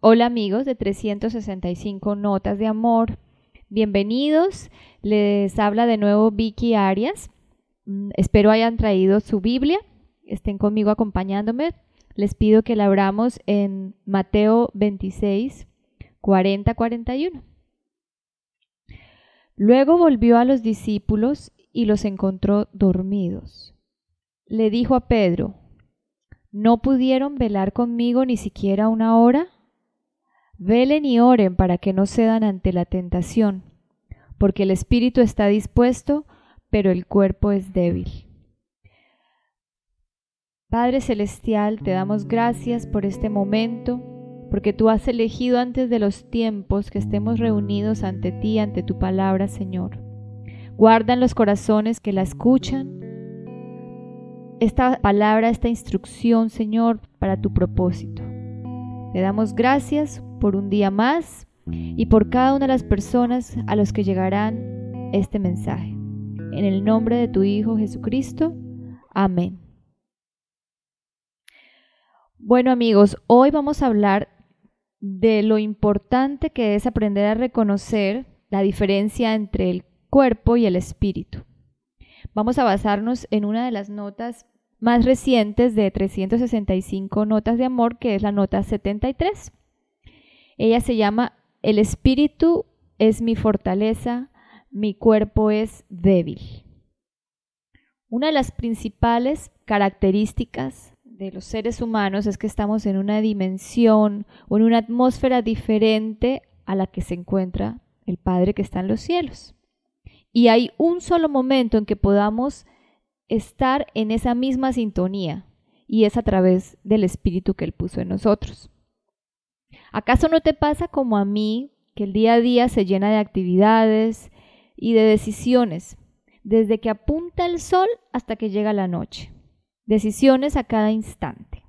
Hola amigos de 365 Notas de Amor, bienvenidos. Les habla de nuevo Vicky Arias. Espero hayan traído su Biblia, estén conmigo acompañándome. Les pido que la abramos en Mateo 26, 40-41. Luego volvió a los discípulos y los encontró dormidos. Le dijo a Pedro: ¿no pudieron velar conmigo ni siquiera una hora? Velen y oren para que no cedan ante la tentación, porque el espíritu está dispuesto, pero el cuerpo es débil. Padre Celestial, te damos gracias por este momento, porque tú has elegido antes de los tiempos que estemos reunidos ante ti, ante tu palabra, Señor. Guarda en los corazones que la escuchan esta palabra, esta instrucción, Señor, para tu propósito. Te damos gracias por un día más y por cada una de las personas a los que llegarán este mensaje. En el nombre de tu Hijo Jesucristo. Amén. Bueno amigos, hoy vamos a hablar de lo importante que es aprender a reconocer la diferencia entre el cuerpo y el espíritu. Vamos a basarnos en una de las notas más recientes de 365 Notas de Amor, que es la nota 73. Ella se llama El espíritu es mi fortaleza, mi cuerpo es débil. Una de las principales características de los seres humanos es que estamos en una dimensión o en una atmósfera diferente a la que se encuentra el Padre que está en los cielos. Y hay un solo momento en que podamos estar en esa misma sintonía, y es a través del espíritu que Él puso en nosotros. ¿Acaso no te pasa como a mí, que el día a día se llena de actividades y de decisiones, desde que apunta el sol hasta que llega la noche? Decisiones a cada instante.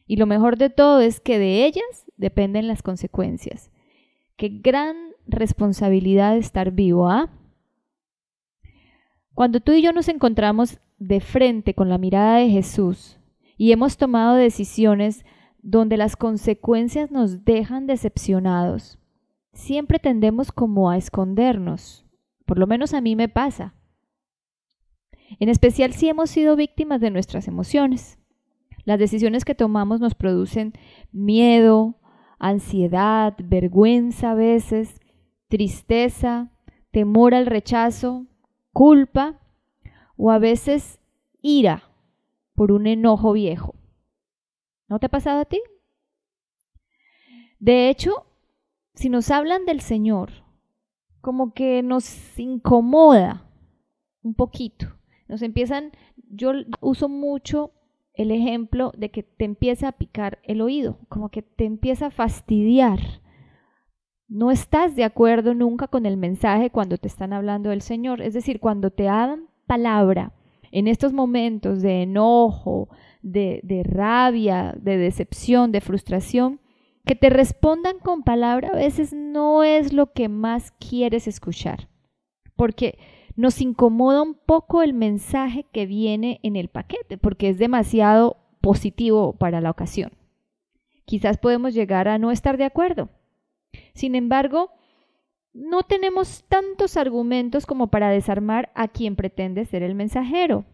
Y lo mejor de todo es que de ellas dependen las consecuencias. Qué gran responsabilidad estar vivo, ¿ah? Cuando tú y yo nos encontramos de frente con la mirada de Jesús y hemos tomado decisiones donde las consecuencias nos dejan decepcionados, siempre tendemos como a escondernos. Por lo menos a mí me pasa. En especial si hemos sido víctimas de nuestras emociones. Las decisiones que tomamos nos producen miedo, ansiedad, vergüenza a veces, tristeza, temor al rechazo, culpa o a veces ira por un enojo viejo. ¿No te ha pasado a ti? De hecho, si nos hablan del Señor, como que nos incomoda un poquito. Yo uso mucho el ejemplo de que te empieza a picar el oído, como que te empieza a fastidiar. No estás de acuerdo nunca con el mensaje cuando te están hablando del Señor. Es decir, cuando te dan palabra en estos momentos de enojo, de rabia, de decepción, de frustración, que te respondan con palabra a veces no es lo que más quieres escuchar, porque nos incomoda un poco el mensaje que viene en el paquete, porque es demasiado positivo para la ocasión. Quizás podemos llegar a no estar de acuerdo. Sin embargo, no tenemos tantos argumentos como para desarmar a quien pretende ser el mensajero.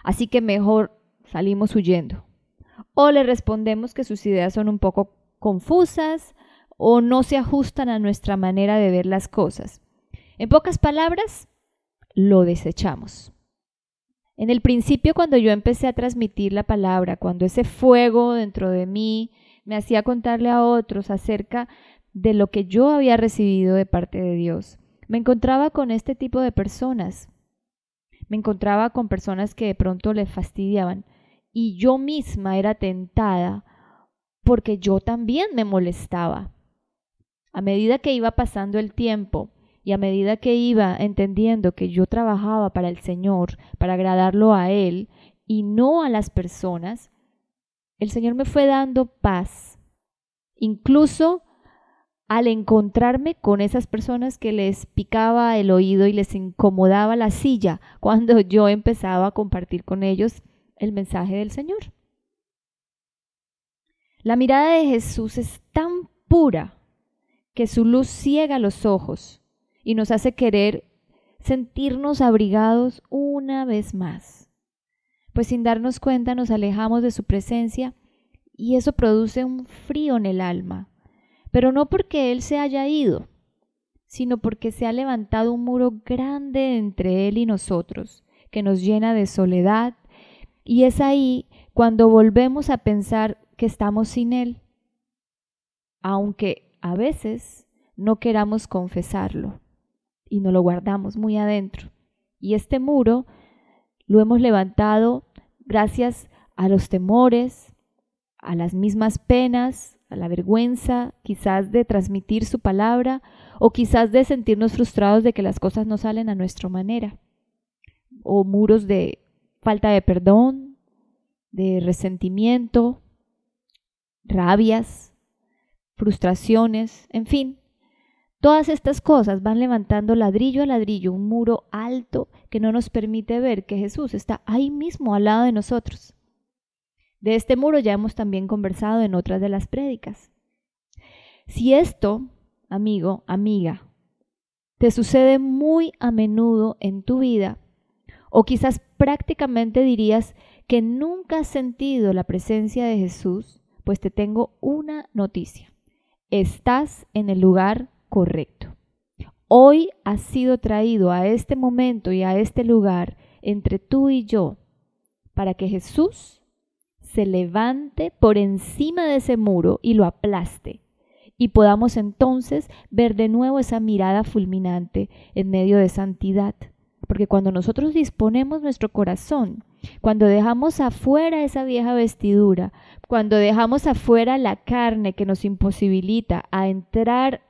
Así que mejor salimos huyendo. O le respondemos que sus ideas son un poco confusas o no se ajustan a nuestra manera de ver las cosas. En pocas palabras, lo desechamos. En el principio, cuando yo empecé a transmitir la palabra, cuando ese fuego dentro de mí me hacía contarle a otros acerca de lo que yo había recibido de parte de Dios, me encontraba con este tipo de personas. Me encontraba con personas que de pronto le fastidiaban y yo misma era tentada porque yo también me molestaba. A medida que iba pasando el tiempo y a medida que iba entendiendo que yo trabajaba para el Señor, para agradarlo a Él y no a las personas, el Señor me fue dando paz. Incluso al encontrarme con esas personas que les picaba el oído y les incomodaba la silla cuando yo empezaba a compartir con ellos el mensaje del Señor. La mirada de Jesús es tan pura que su luz ciega los ojos y nos hace querer sentirnos abrigados una vez más. Pues sin darnos cuenta nos alejamos de su presencia y eso produce un frío en el alma, pero no porque Él se haya ido, sino porque se ha levantado un muro grande entre Él y nosotros, que nos llena de soledad, y es ahí cuando volvemos a pensar que estamos sin Él, aunque a veces no queramos confesarlo y nos lo guardamos muy adentro. Y este muro lo hemos levantado gracias a los temores, a las mismas penas, a la vergüenza, quizás de transmitir su palabra o quizás de sentirnos frustrados de que las cosas no salen a nuestra manera, o muros de falta de perdón, de resentimiento, rabias, frustraciones, en fin. Todas estas cosas van levantando ladrillo a ladrillo un muro alto que no nos permite ver que Jesús está ahí mismo al lado de nosotros. De este muro ya hemos también conversado en otras de las prédicas. Si esto, amigo, amiga, te sucede muy a menudo en tu vida, o quizás prácticamente dirías que nunca has sentido la presencia de Jesús, pues te tengo una noticia. Estás en el lugar correcto. Hoy has sido traído a este momento y a este lugar entre tú y yo para que Jesús se levante por encima de ese muro y lo aplaste y podamos entonces ver de nuevo esa mirada fulminante en medio de santidad. Porque cuando nosotros disponemos nuestro corazón, cuando dejamos afuera esa vieja vestidura, cuando dejamos afuera la carne que nos imposibilita a entrar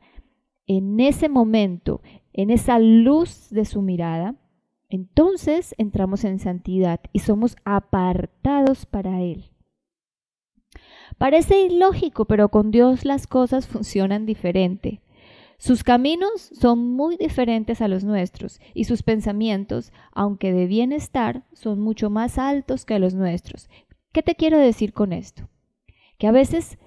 en ese momento, en esa luz de su mirada, entonces entramos en santidad y somos apartados para Él. Parece ilógico, pero con Dios las cosas funcionan diferente. Sus caminos son muy diferentes a los nuestros y sus pensamientos, aunque de bienestar, son mucho más altos que los nuestros. ¿Qué te quiero decir con esto? Que a veces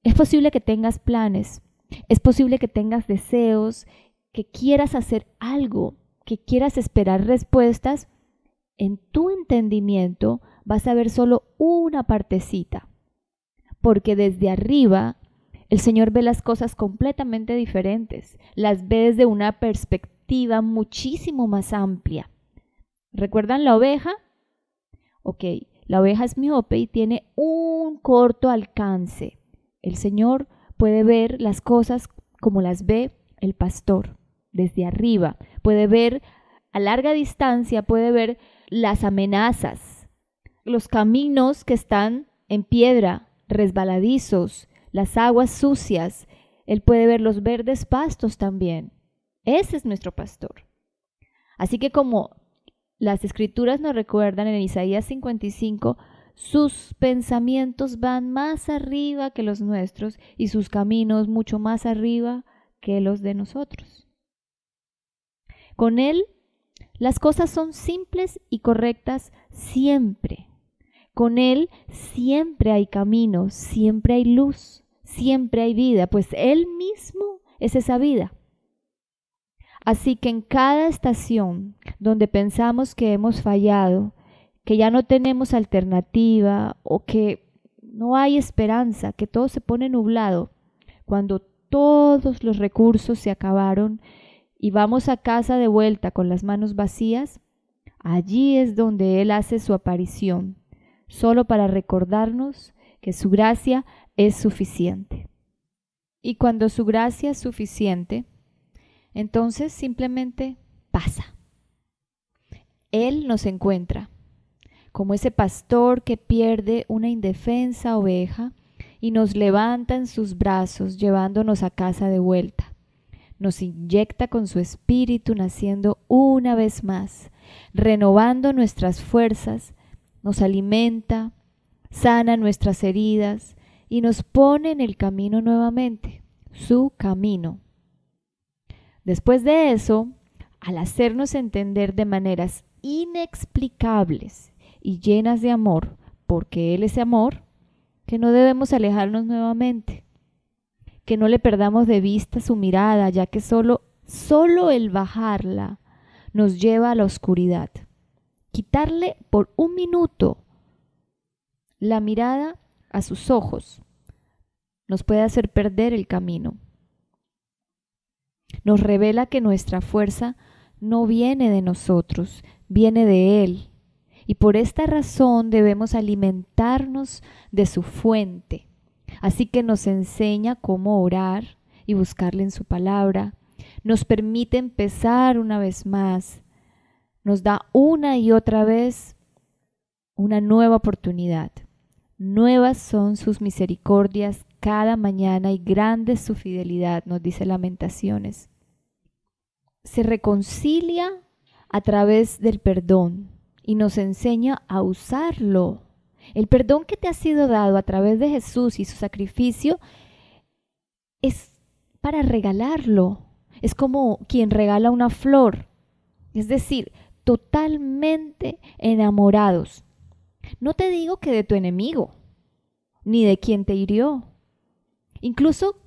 es posible que tengas planes, es posible que tengas deseos, que quieras hacer algo, que quieras esperar respuestas. En tu entendimiento vas a ver solo una partecita, porque desde arriba el Señor ve las cosas completamente diferentes, las ve desde una perspectiva muchísimo más amplia. ¿Recuerdan la oveja? Ok, la oveja es miope y tiene un corto alcance. El Señor puede ver las cosas como las ve el pastor, desde arriba. Puede ver a larga distancia, puede ver las amenazas, los caminos que están en piedra, resbaladizos, las aguas sucias. Él puede ver los verdes pastos también. Ese es nuestro pastor. Así que como las escrituras nos recuerdan en Isaías 55, sus pensamientos van más arriba que los nuestros y sus caminos mucho más arriba que los de nosotros. Con Él, las cosas son simples y correctas siempre. Con Él siempre hay camino, siempre hay luz, siempre hay vida, pues Él mismo es esa vida. Así que en cada estación donde pensamos que hemos fallado, que ya no tenemos alternativa o que no hay esperanza, que todo se pone nublado, cuando todos los recursos se acabaron y vamos a casa de vuelta con las manos vacías, allí es donde Él hace su aparición, solo para recordarnos que su gracia es suficiente. Y cuando su gracia es suficiente, entonces simplemente pasa. Él nos encuentra, como ese pastor que pierde una indefensa oveja y nos levanta en sus brazos llevándonos a casa de vuelta. Nos inyecta con su espíritu naciendo una vez más, renovando nuestras fuerzas, nos alimenta, sana nuestras heridas y nos pone en el camino nuevamente, su camino. Después de eso, al hacernos entender de maneras inexplicables y llenas de amor, porque Él es amor, que no debemos alejarnos nuevamente, que no le perdamos de vista su mirada, ya que solo el bajarla nos lleva a la oscuridad. Quitarle por un minuto la mirada a sus ojos nos puede hacer perder el camino. Nos revela que nuestra fuerza no viene de nosotros, viene de Él. Y por esta razón debemos alimentarnos de su fuente. Así que nos enseña cómo orar y buscarle en su palabra. Nos permite empezar una vez más. Nos da una y otra vez una nueva oportunidad. Nuevas son sus misericordias cada mañana y grande es su fidelidad, nos dice Lamentaciones. Se reconcilia a través del perdón y nos enseña a usarlo. El perdón que te ha sido dado a través de Jesús y su sacrificio es para regalarlo. Es como quien regala una flor. Es decir, totalmente enamorados. No te digo que de tu enemigo, ni de quien te hirió. Incluso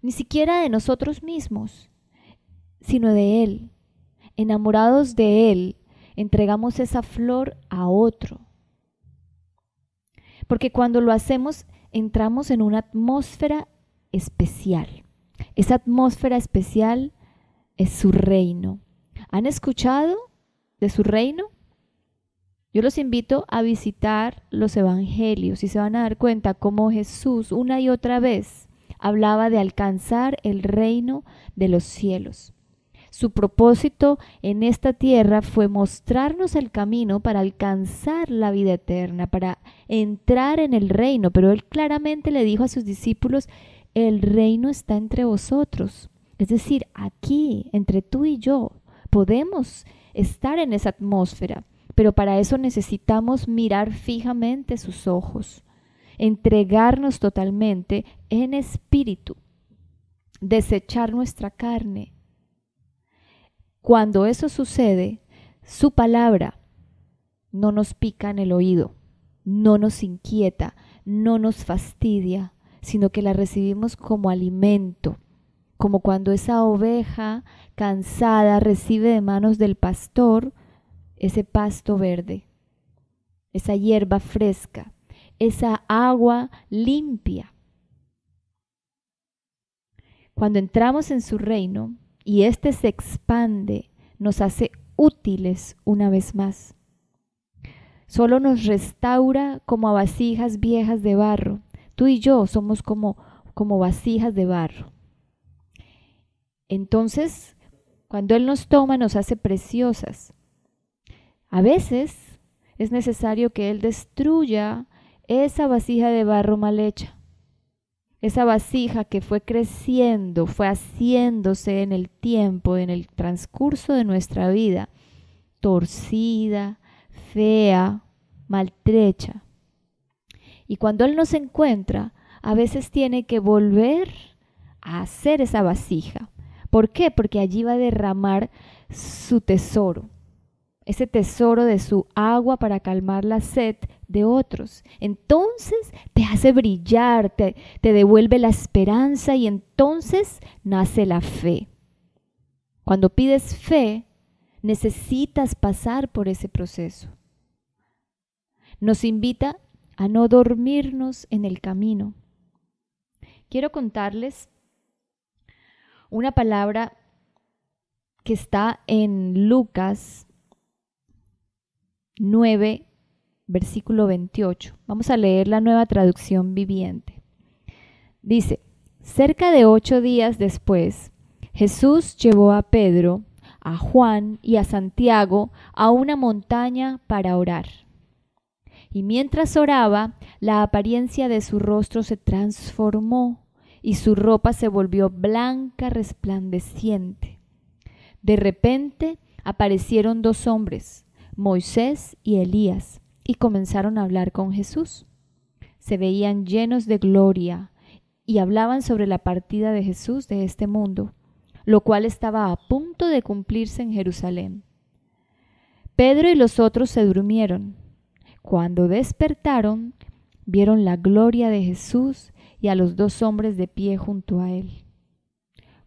ni siquiera de nosotros mismos, sino de Él. Enamorados de Él, entregamos esa flor a otro. Porque cuando lo hacemos, entramos en una atmósfera especial. Esa atmósfera especial es su reino. ¿Han escuchado de su reino? Yo los invito a visitar los evangelios y se van a dar cuenta cómo Jesús una y otra vez hablaba de alcanzar el reino de los cielos. Su propósito en esta tierra fue mostrarnos el camino para alcanzar la vida eterna, para entrar en el reino. Pero Él claramente le dijo a sus discípulos, el reino está entre vosotros. Es decir, aquí, entre tú y yo, podemos estar en esa atmósfera. Pero para eso necesitamos mirar fijamente sus ojos, entregarnos totalmente en espíritu, desechar nuestra carne. Cuando eso sucede, su palabra no nos pica en el oído, no nos inquieta, no nos fastidia, sino que la recibimos como alimento, como cuando esa oveja cansada recibe de manos del pastor ese pasto verde, esa hierba fresca, esa agua limpia. Cuando entramos en su reino y éste se expande, nos hace útiles una vez más. Solo nos restaura como a vasijas viejas de barro. Tú y yo somos como vasijas de barro. Entonces, cuando Él nos toma, nos hace preciosas. A veces es necesario que Él destruya esa vasija de barro mal hecha, esa vasija que fue creciendo, fue haciéndose en el tiempo, en el transcurso de nuestra vida, torcida, fea, maltrecha. Y cuando Él nos encuentra, a veces tiene que volver a hacer esa vasija. ¿Por qué? Porque allí va a derramar su tesoro. Ese tesoro de su agua para calmar la sed de otros. Entonces te hace brillar, te devuelve la esperanza y entonces nace la fe. Cuando pides fe, necesitas pasar por ese proceso. Nos invita a no dormirnos en el camino. Quiero contarles una palabra que está en Lucas 9, versículo 28. Vamos a leer la Nueva Traducción Viviente. Dice, cerca de 8 días después, Jesús llevó a Pedro, a Juan y a Santiago a una montaña para orar. Y mientras oraba, la apariencia de su rostro se transformó y su ropa se volvió blanca, resplandeciente. De repente aparecieron 2 hombres, Moisés y Elías, y comenzaron a hablar con Jesús. Se veían llenos de gloria y hablaban sobre la partida de Jesús de este mundo, lo cual estaba a punto de cumplirse en Jerusalén. Pedro y los otros se durmieron. Cuando despertaron, vieron la gloria de Jesús y a los dos hombres de pie junto a él.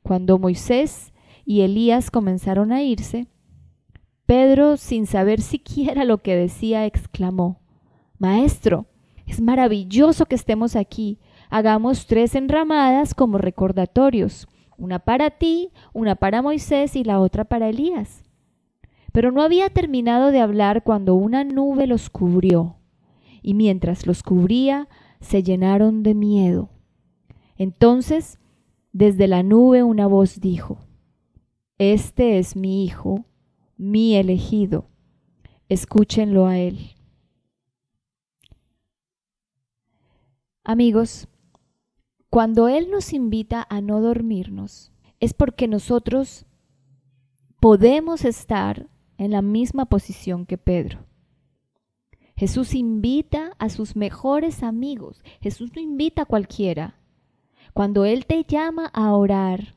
Cuando Moisés y Elías comenzaron a irse, Pedro, sin saber siquiera lo que decía, exclamó: Maestro, es maravilloso que estemos aquí. Hagamos 3 enramadas como recordatorios, una para ti, una para Moisés y la otra para Elías. Pero no había terminado de hablar cuando una nube los cubrió, y mientras los cubría, se llenaron de miedo. Entonces, desde la nube una voz dijo: Este es mi Hijo, mi elegido. Escúchenlo a él. Amigos, cuando Él nos invita a no dormirnos, es porque nosotros podemos estar en la misma posición que Pedro. Jesús invita a sus mejores amigos. Jesús no invita a cualquiera. Cuando Él te llama a orar,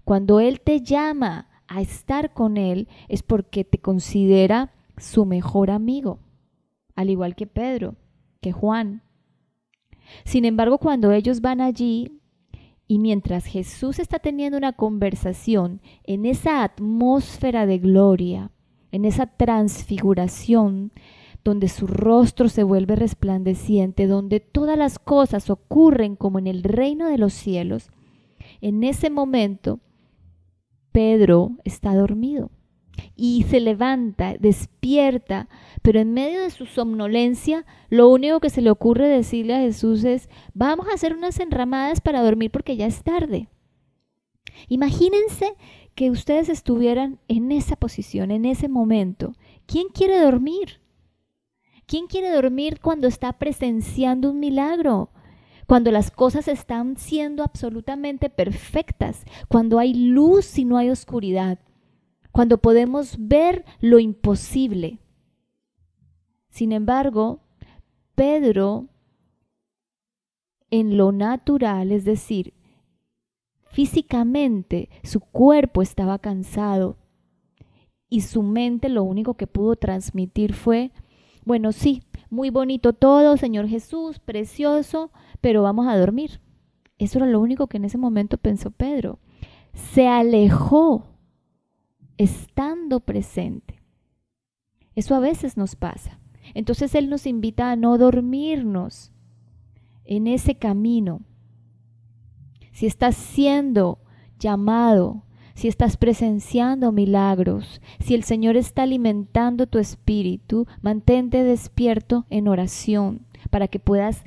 cuando Él te llama a estar con Él, es porque te considera su mejor amigo, al igual que Pedro, que Juan. Sin embargo, cuando ellos van allí y mientras Jesús está teniendo una conversación en esa atmósfera de gloria, en esa transfiguración, donde su rostro se vuelve resplandeciente, donde todas las cosas ocurren como en el reino de los cielos, en ese momento Pedro está dormido y se levanta, despierta, pero en medio de su somnolencia, lo único que se le ocurre decirle a Jesús es: vamos a hacer unas enramadas para dormir porque ya es tarde. Imagínense que ustedes estuvieran en esa posición, en ese momento. ¿Quién quiere dormir? ¿Quién quiere dormir cuando está presenciando un milagro? Cuando las cosas están siendo absolutamente perfectas, cuando hay luz y no hay oscuridad, cuando podemos ver lo imposible. Sin embargo, Pedro, en lo natural, es decir, físicamente, su cuerpo estaba cansado y su mente lo único que pudo transmitir fue: bueno, sí, muy bonito todo, Señor Jesús, precioso, pero vamos a dormir. Eso era lo único que en ese momento pensó Pedro. Se alejó estando presente. Eso a veces nos pasa. Entonces Él nos invita a no dormirnos en ese camino. Si estás siendo llamado, si estás presenciando milagros, si el Señor está alimentando tu espíritu, mantente despierto en oración para que puedas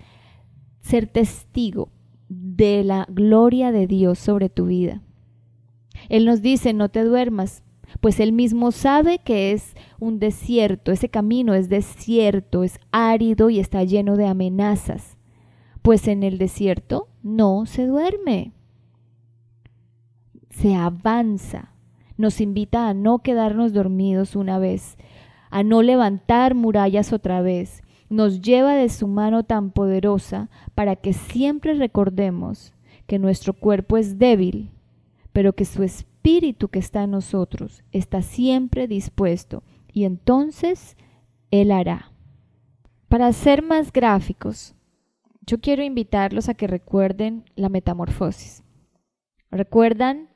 ser testigo de la gloria de Dios sobre tu vida. Él nos dice: no te duermas, pues Él mismo sabe que es un desierto, ese camino es desierto, es árido y está lleno de amenazas. Pues en el desierto no se duerme, se avanza. Nos invita a no quedarnos dormidos una vez, a no levantar murallas otra vez. Nos lleva de su mano tan poderosa para que siempre recordemos que nuestro cuerpo es débil, pero que su espíritu que está en nosotros está siempre dispuesto, y entonces Él hará. Para ser más gráficos, yo quiero invitarlos a que recuerden la metamorfosis. ¿Recuerdan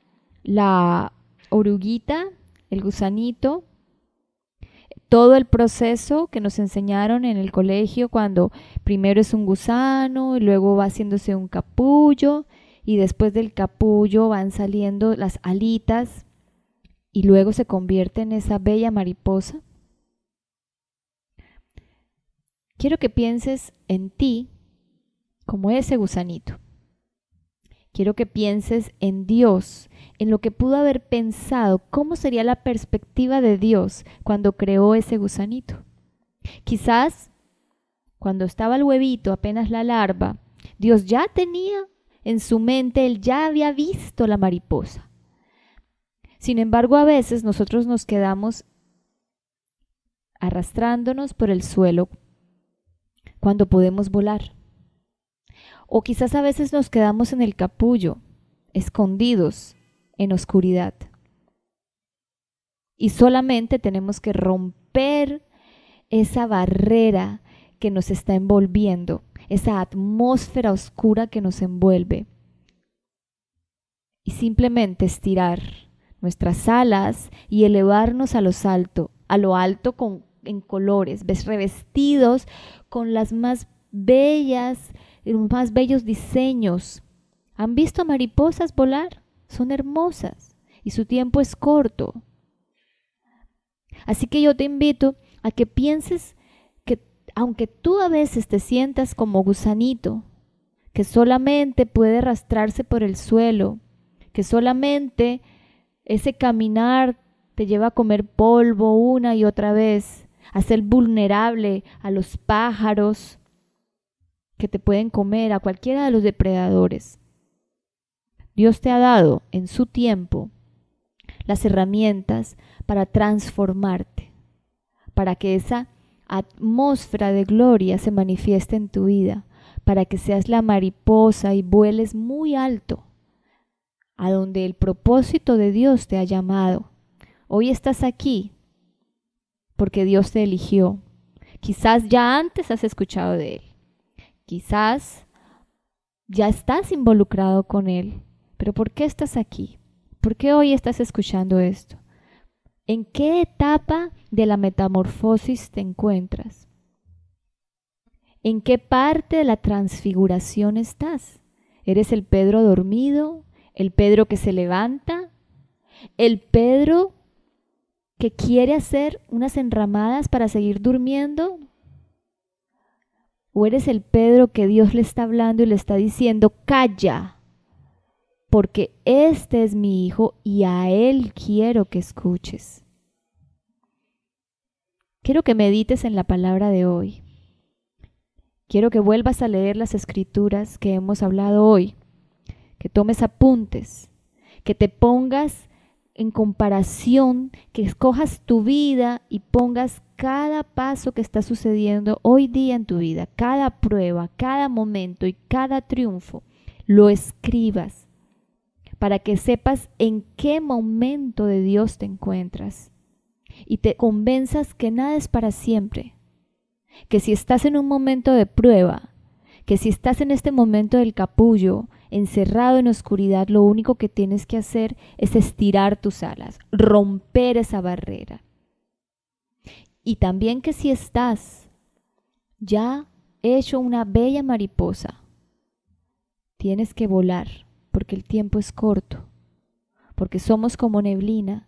la oruguita, el gusanito? Todo el proceso que nos enseñaron en el colegio, cuando primero es un gusano y luego va haciéndose un capullo y después del capullo van saliendo las alitas y luego se convierte en esa bella mariposa. Quiero que pienses en ti como ese gusanito. Quiero que pienses en Dios, en lo que pudo haber pensado, cómo sería la perspectiva de Dios cuando creó ese gusanito. Quizás cuando estaba el huevito, apenas la larva, Dios ya tenía en su mente, Él ya había visto la mariposa. Sin embargo, a veces nosotros nos quedamos arrastrándonos por el suelo cuando podemos volar. O quizás a veces nos quedamos en el capullo, escondidos en oscuridad. Y solamente tenemos que romper esa barrera que nos está envolviendo, esa atmósfera oscura que nos envuelve. Y simplemente estirar nuestras alas y elevarnos a lo alto en colores, revestidos con las más bellas, los más bellos diseños. ¿Han visto mariposas volar? Son hermosas y su tiempo es corto. Así que yo te invito a que pienses que aunque tú a veces te sientas como gusanito, que solamente puede arrastrarse por el suelo, que solamente ese caminar te lleva a comer polvo una y otra vez, a ser vulnerable a los pájaros que te pueden comer, a cualquiera de los depredadores. Dios te ha dado en su tiempo las herramientas para transformarte, para que esa atmósfera de gloria se manifieste en tu vida, para que seas la mariposa y vueles muy alto, a donde el propósito de Dios te ha llamado. Hoy estás aquí porque Dios te eligió. Quizás ya antes has escuchado de Él, quizás ya estás involucrado con Él, pero ¿por qué estás aquí? ¿Por qué hoy estás escuchando esto? ¿En qué etapa de la metamorfosis te encuentras? ¿En qué parte de la transfiguración estás? ¿Eres el Pedro dormido? ¿El Pedro que se levanta? ¿El Pedro que quiere hacer unas enramadas para seguir durmiendo? ¿O eres el Pedro que Dios le está hablando y le está diciendo, calla, porque este es mi hijo y a él quiero que escuches? Quiero que medites en la palabra de hoy. Quiero que vuelvas a leer las escrituras que hemos hablado hoy, que tomes apuntes, que te pongas en comparación, que escojas tu vida y pongas cada paso que está sucediendo hoy día en tu vida, cada prueba, cada momento y cada triunfo, lo escribas para que sepas en qué momento de Dios te encuentras y te convenzas que nada es para siempre, que si estás en un momento de prueba, que si estás en este momento del capullo, encerrado en oscuridad, lo único que tienes que hacer es estirar tus alas, romper esa barrera. Y también que si estás ya hecho una bella mariposa, tienes que volar, porque el tiempo es corto, porque somos como neblina.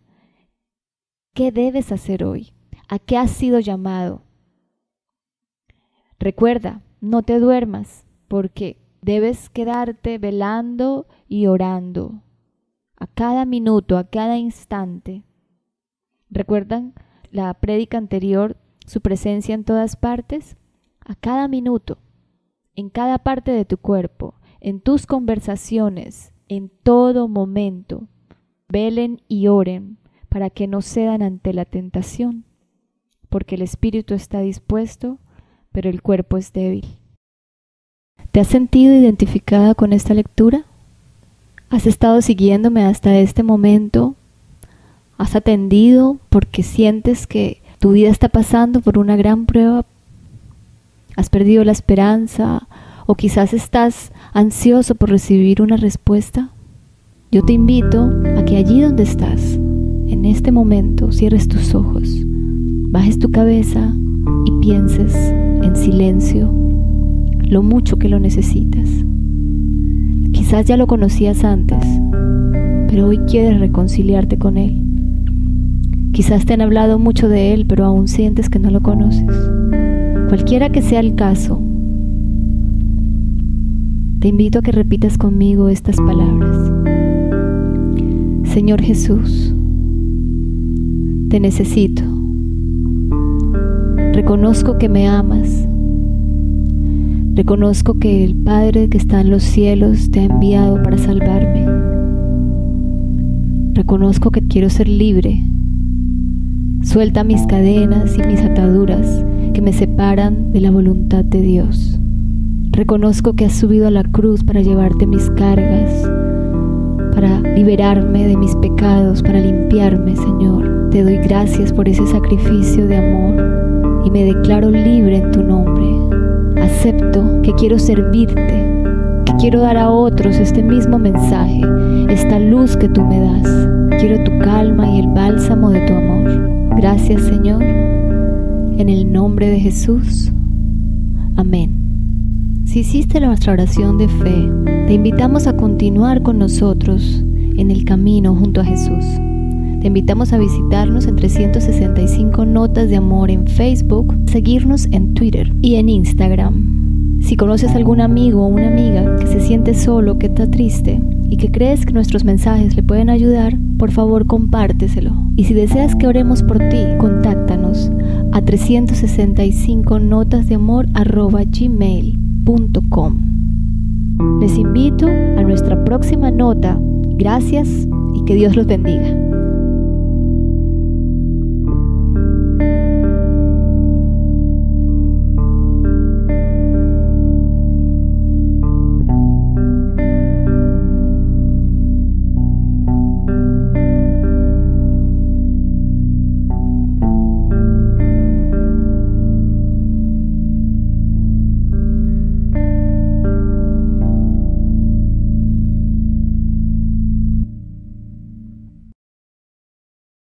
¿Qué debes hacer hoy? ¿A qué has sido llamado? Recuerda, no te duermas, porque debes quedarte velando y orando a cada minuto, a cada instante. ¿Recuerdan la prédica anterior, su presencia en todas partes? A cada minuto, en cada parte de tu cuerpo, en tus conversaciones, en todo momento. Velen y oren para que no cedan ante la tentación, porque el espíritu está dispuesto, pero el cuerpo es débil. ¿Te has sentido identificada con esta lectura? ¿Has estado siguiéndome hasta este momento? ¿Has atendido porque sientes que tu vida está pasando por una gran prueba? ¿Has perdido la esperanza o quizás estás ansioso por recibir una respuesta? Yo te invito a que allí donde estás, en este momento, cierres tus ojos, bajes tu cabeza y pienses en silencio lo mucho que lo necesitas. Quizás ya lo conocías antes, pero hoy quieres reconciliarte con Él. Quizás te han hablado mucho de Él, pero aún sientes que no lo conoces. Cualquiera que sea el caso, te invito a que repitas conmigo estas palabras. Señor Jesús, te necesito. Reconozco que me amas. Reconozco que el Padre que está en los cielos te ha enviado para salvarme. Reconozco que quiero ser libre. Suelta mis cadenas y mis ataduras que me separan de la voluntad de Dios. Reconozco que has subido a la cruz para llevarte mis cargas, para liberarme de mis pecados, para limpiarme, Señor. Te doy gracias por ese sacrificio de amor y me declaro libre en tu nombre. Acepto que quiero servirte, que quiero dar a otros este mismo mensaje, esta luz que tú me das. Quiero tu calma y el bálsamo de tu amor. Gracias, Señor. En el nombre de Jesús. Amén. Si hiciste nuestra oración de fe, te invitamos a continuar con nosotros en el camino junto a Jesús. Te invitamos a visitarnos en 365 Notas de Amor en Facebook, seguirnos en Twitter y en Instagram. Si conoces a algún amigo o una amiga que se siente solo, que está triste y que crees que nuestros mensajes le pueden ayudar, por favor compárteselo. Y si deseas que oremos por ti, contáctanos a 365notasdeamor@gmail.com. Les invito a nuestra próxima nota. Gracias y que Dios los bendiga.